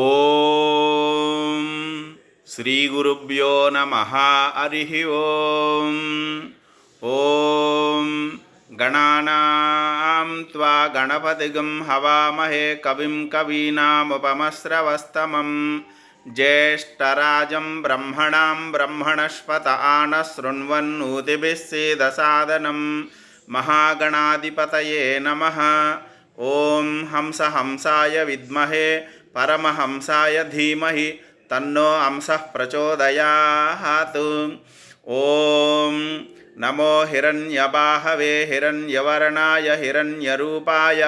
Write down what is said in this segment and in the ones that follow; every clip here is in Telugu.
ఓం శ్రీ గురుభ్యో నమః. హరి ఓం. ఓం గణానాం త్వా గణపతిగం హవామహే కవిం కవీనాముపమస్రవస్తమం జ్యేష్ఠరాజం బ్రహ్మణాం బ్రహ్మణస్పత ఆనశృణ్వన్నోతిభిः సేదసాదనం మహాగణాధిపతయే నమః. ఓం హంసాయ విద్మహే పరమహంసాయ ధీమహి తన్నో హంసః ప్రచోదయాత్. ఓం నమో హిరణ్యబాహవే హిరణ్యవర్ణాయ హిరణ్యరూపాయ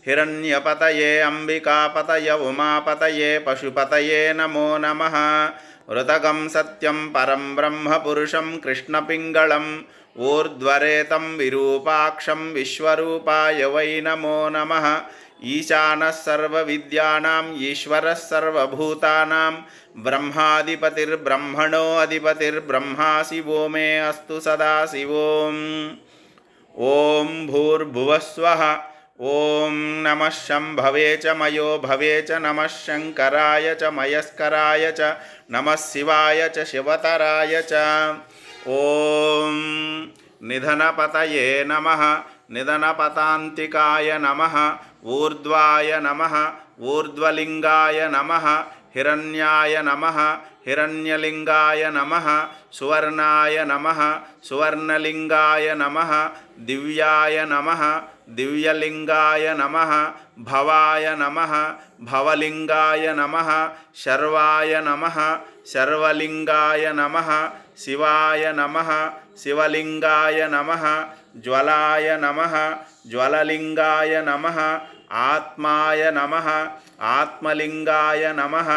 హిరణ్యపతయే అంబికాపతయ ఉమాపతయే పశుపతయే నమో నమః. ఋతగం సత్యం పరం బ్రహ్మ పురుషం కృష్ణపింగళం ఊర్ధ్వరేతం విరూపాక్షం విశ్వరూపాయ వై నమో నమః. ఈశానः సర్వవిద్యానాం ఈశ్వరः సర్వభూతానాం బ్రహ్మాధిపతిర్బ్రహ్మణో అధిపతిర్బ్రహ్మా శివో మే అస్తు సదాశివోం. ఓం భూర్భువస్వః. ఓం నమః శంభవే చ మయో భవే చ నమః శంకరాయ చ మయస్కరాయ చ నమః శివాయ చ శివతరాయ చ. ఓం నిధనపతయే నమః నిధనపతాంతికాయ నమః. ఊర్ధ్వాయ నమః ఊర్ధ్వలింగాయ నమః. హిరణ్యాయ నమః హిరణ్యలింగాయ నమః. సువర్ణాయ నమః సువర్ణలింగాయ నమః. దివ్యాయ నమః దివ్యలింగాయ నమః. భవాయ నమః భవలింగాయ నమః. శర్వాయ నమః శర్వలింగాయ నమః. శివాయ నమః శివలింగాయ నమః. జ్వలాయ నమః జ్వలలింగాయ నమః. ఆత్మాయ నమః ఆత్మలింగాయ నమః.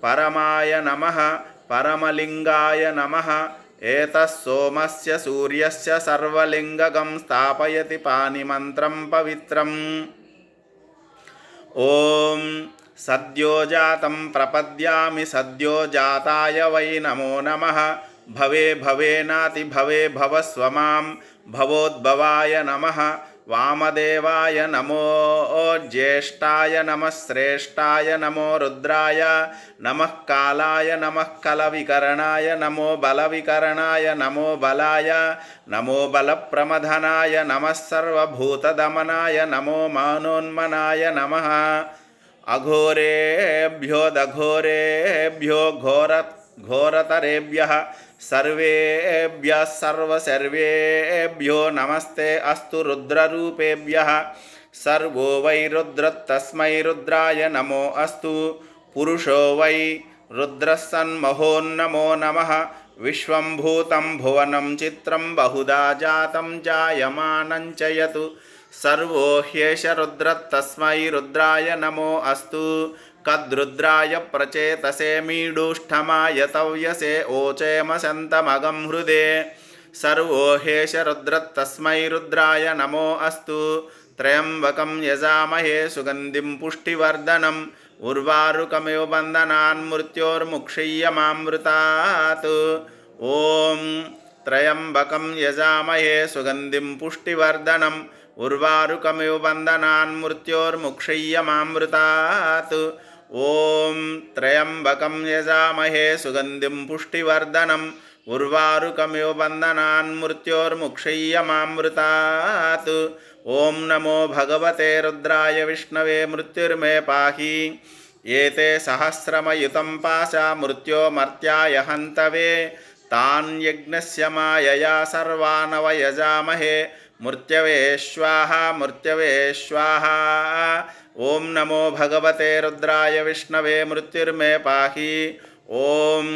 పరమాయ నమః పరమలింగాయ నమః. ఏతస్ సోమస్య సూర్యస్య సర్వలింగకం స్థాపయతి పానిమంత్రం పవిత్రం. ఓం సద్యోజాతం ప్రపద్యామి సద్యోజాతాయ వై నమో నమః. భవే భవేనాతి భవే భవస్వమాం భవోద్భవాయ నమః. వామదేవాయ నమో జ్యేష్ఠాయ నమః శ్రేష్ఠాయ నమో రుద్రాయ నమః. కాలాయ నమః కలవికరణాయ నమో బలవికరణాయ నమో బలాయ నమో బలప్రమథనాయ నమః. సర్వభూతదమనాయ నమో మానోన్మనాయ నమః. అఘోరేభ్యో దఘోరేభ్యో ఘోరతరేభ్యః సర్వేభ్యః సర్వసర్వేభ్యో నమస్తే అస్తు రుద్రరూపేభ్యః. సర్వో వై రుద్రస్తస్మై రుద్రాయ నమో అస్తు. పురుషో వై రుద్రः సన్మహోన్నమో నమః. విశ్వం భూతం భువనం చిత్రం బహుదా జాతం జాయమానం చ యత్. సర్వో హ్యేష రుద్రస్తస్మై రుద్రాయ నమో అస్తు. కద్రుద్రాయ ప్రచేతసే మీడూష్ఠమాయ తవ్యసే ఓచేమ శంతమగం హృదే. సర్వో హ్యేష రుద్రస్తస్మై రుద్రాయ నమో అస్తు. త్రయంబకం యజామహే సుగంధిం పుష్టివర్ధనం ఉర్వారుకమివ బంధనాన్ మృత్యోర్ముక్షీయమామృతాత్. ఓం త్రయంబకం యజామహే సుగంధిం పుష్టివర్ధనం ఉర్వారుకమివ బంధనాన్ మృత్యోర్ముక్షీయమామృతాత్. ఓం త్రయంబకం యజామహే సుగంధిం పుష్టివర్ధనం ఉర్వారుకమివ బంధనాన్ మృత్యోర్ముక్షీయమామృతాత్. ఓం నమో భగవతే రుద్రాయ విష్ణవే మృత్యుర్మే పాహి. ఏతే సహస్రమయుతం పాశా మృత్యోమర్త్యాయ హంతవే. తాన్ యజ్ఞస్య మాయయా సర్వానవయజామహే మృత్యవే స్వాహా మృత్యవే స్వాహా. ఓం నమో భగవతే రుద్రాయ విష్ణవే మృత్యుర్మే పాహి. ఓం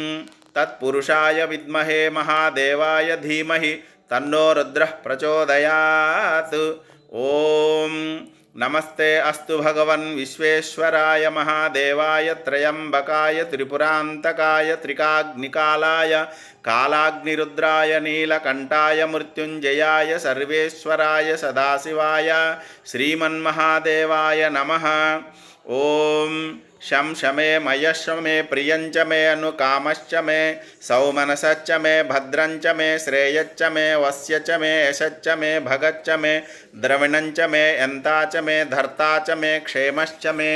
తత్పురుషాయ విద్మహే మహాదేవాయ ధీమహి తన్నో రుద్రః ప్రచోదయాత్. ఓం నమస్తే అస్తు భగవన్ విశ్వేశ్వరాయ మహాదేవాయ త్రయంబకాయ త్రిపురాంతకాయ త్రికాగ్నికాలాయ కాలాగ్నిరుద్రాయ నీలకంఠాయ మృత్యుంజయాయ సర్వేశ్వరాయ సదాశివాయ శ్రీమన్మహాదేవాయ నమః. ఓం శం శమే మయశ్చ మే ప్రియంచ మే అనుకామశ్చ మే సౌమనసశ్చ మే భద్రంచ మే శ్రేయశ్చ మే వస్యచ మే యశశ్చ మే భగశ్చ మే ద్రవిణంచ మే యంతా చ మే ధర్తా చ మే క్షేమశ్చ మే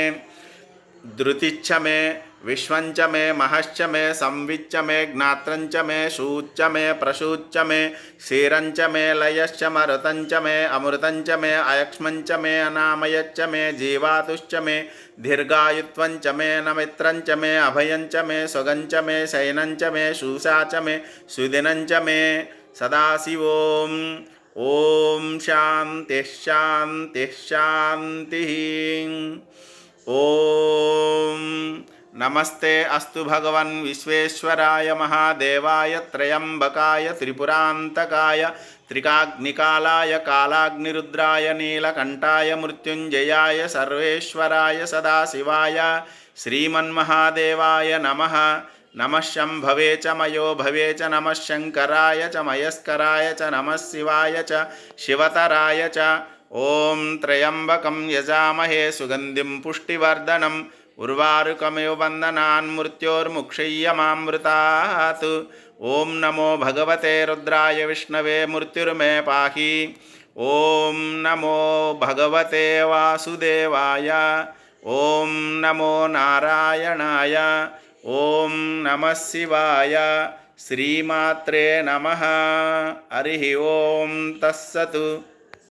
ధృతిచ్చ మే विश्वञ्च मे महश्च मे संविच्च मे ज्ञात्रञ्च मे शूच्च मे प्रशूच्च मे क्षीरञ्च मे लयश्च मरुतञ्च मे अमृतञ्च मे अयक्ष्मञ्च मे अनामयच्च मे जीवातुश्च मे दीर्घायुत्वञ्च मे नमित्रञ्च मे अभयञ्च मे सुगञ्च मे शयनञ्च मे शूषा च मे सुदिनञ्च मे सदाशिवोम। ओम शांति शांति शांति। ओम नमस्ते अस्तु भगवन् विश्वेश्वराय महादेवाय त्रयंबकाय त्रिपुरांतकाय त्रिकाग्निकालाय कालाग्निरुद्राय नीलकंठाय मृत्युंजयाय सर्वेश्वराय सदाशिवाय श्रीमन्महादेवाय नमः। नमः शंभवे च मयो भवे च नमः शंकराय च मयस्कराय च नमः शिवाय च शिवतराय च। ओम त्र्यंबकं यजामहे सुगंधिं पुष्टिवर्धनम् उर्वारुकमिव बन्धनान् मृत्योर्मुक्षय्यमामृतात्। ओम नमो भगवते रुद्राय विष्णवे मृत्युर्मे पाहि। ओम नमो भगवते वासुदेवाय। ओम नमो नारायणाय। ओम नमः शिवाय। श्रीमात्रे नमः। हरि ओम तत्सत्।